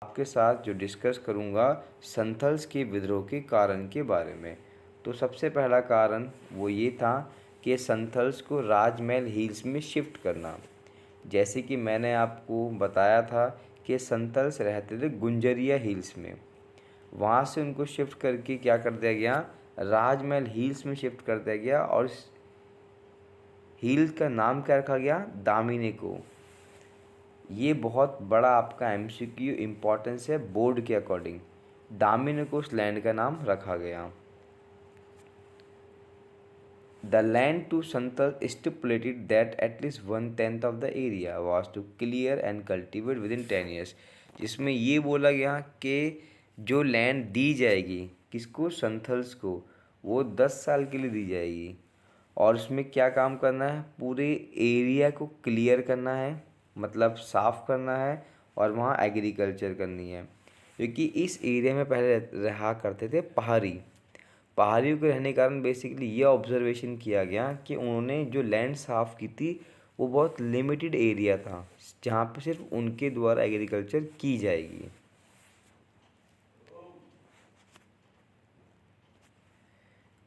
आपके साथ जो डिस्कस करूँगा संथल्स के विद्रोह के कारण के बारे में। तो सबसे पहला कारण वो ये था कि संथल्स को राजमहल हिल्स में शिफ्ट करना। जैसे कि मैंने आपको बताया था कि संथल्स रहते थे गुंजरिया हिल्स में, वहाँ से उनको शिफ्ट करके क्या कर दिया गया, राजमहल हिल्स में शिफ्ट कर दिया गया। और इस हिल का नाम क्या रखा गया, दामिनी को। ये बहुत बड़ा आपका एमसीक्यू इम्पोर्टेंस है बोर्ड के अकॉर्डिंग। दामिनी को उस लैंड का नाम रखा गया। The land to Santal stipulated that at least 1/10 of the area was to clear and cultivate within 10 years। जिसमें ये बोला गया कि जो लैंड दी जाएगी किसको, संथल्स को, वो 10 साल के लिए दी जाएगी। और उसमें क्या काम करना है, पूरे एरिया को क्लियर करना है, मतलब साफ़ करना है, और वहाँ एग्रीकल्चर करनी है। क्योंकि इस एरिया में पहले रहा करते थे पहाड़ियों के रहने के कारण बेसिकली ये ऑब्जर्वेशन किया गया कि उन्होंने जो लैंड साफ़ की थी वो बहुत लिमिटेड एरिया था जहाँ पर सिर्फ उनके द्वारा एग्रीकल्चर की जाएगी।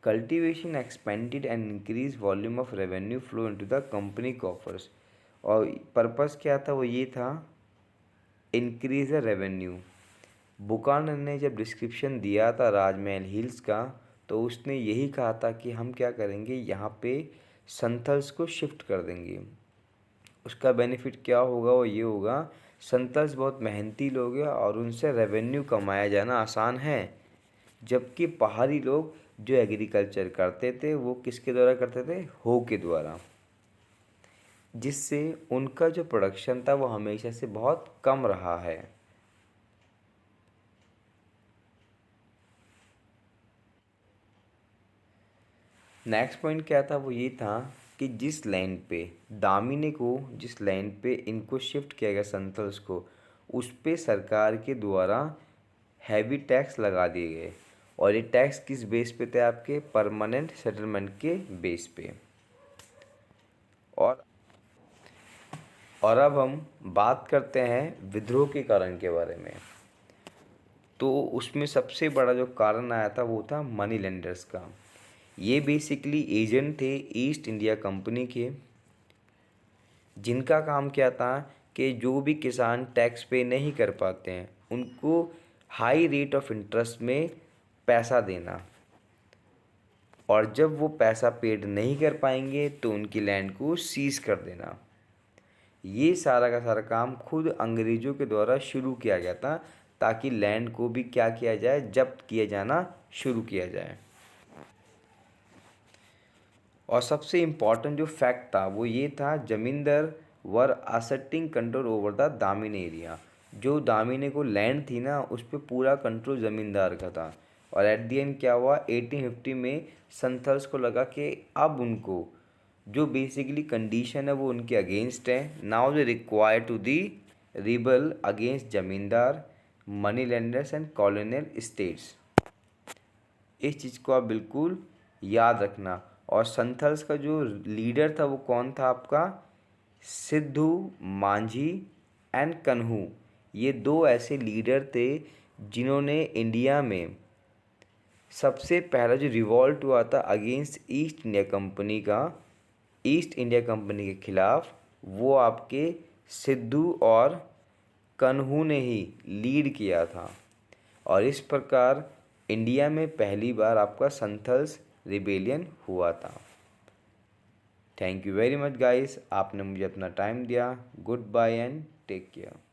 Cultivation expanded and increase volume of revenue flow into the company coffers. और पर्पस क्या था, वो ये था इंक्रीज द रेवेन्यू। बुकानन ने जब डिस्क्रिप्शन दिया था राजमहल हिल्स का, तो उसने यही कहा था कि हम क्या करेंगे, यहाँ पे संथल्स को शिफ्ट कर देंगे। उसका बेनिफिट क्या होगा, वो ये होगा, संथल्स बहुत मेहनती लोग हैं और उनसे रेवेन्यू कमाया जाना आसान है। जबकि पहाड़ी लोग जो एग्रीकल्चर करते थे वो किसके द्वारा करते थे, हो के द्वारा, जिससे उनका जो प्रोडक्शन था वो हमेशा से बहुत कम रहा है। नेक्स्ट पॉइंट क्या था, वो ये था कि जिस लैंड पे दामिनी को, जिस लैंड पे इनको शिफ्ट किया गया संथल्स को, उस पे सरकार के द्वारा हैवी टैक्स लगा दिए गए। और ये टैक्स किस बेस पे थे, आपके परमानेंट सेटलमेंट के बेस पे। और अब हम बात करते हैं विद्रोह के कारण के बारे में। तो उसमें सबसे बड़ा जो कारण आया था वो था मनी लेंडर्स का। ये बेसिकली एजेंट थे ईस्ट इंडिया कंपनी के, जिनका काम क्या था कि जो भी किसान टैक्स पे नहीं कर पाते हैं उनको हाई रेट ऑफ इंटरेस्ट में पैसा देना, और जब वो पैसा पेड नहीं कर पाएंगे तो उनकी लैंड को सीज कर देना। ये सारा का सारा काम खुद अंग्रेज़ों के द्वारा शुरू किया गया था, ताकि लैंड को भी क्या किया जाए, जब्त किया जाना शुरू किया जाए। और सबसे इम्पॉर्टेंट जो फैक्ट था वो ये था, zamindar were asserting control over the Damini area. जो दामिनी को लैंड थी ना, उस पर पूरा कंट्रोल ज़मींदार का था। और एट दी एंड क्या हुआ, 1850 में संथल्स को लगा कि अब उनको जो बेसिकली कंडीशन है वो उनके अगेंस्ट है। Now they require to the rebel against zamindar, money lenders and colonial states. इस चीज़ को आप बिल्कुल याद रखना। और संथल्स का जो लीडर था वो कौन था आपका, सिद्धू मांझी एंड कन्हू। ये दो ऐसे लीडर थे जिन्होंने इंडिया में सबसे पहला जो रिवॉल्ट हुआ था अगेंस्ट ईस्ट इंडिया कंपनी का, ईस्ट इंडिया कंपनी के खिलाफ, वो आपके सिद्धू और कन्हू ने ही लीड किया था। और इस प्रकार इंडिया में पहली बार आपका संथल्स रिबेलियन हुआ था। Thank you very much guys, आपने मुझे अपना टाइम दिया। Good bye and take care.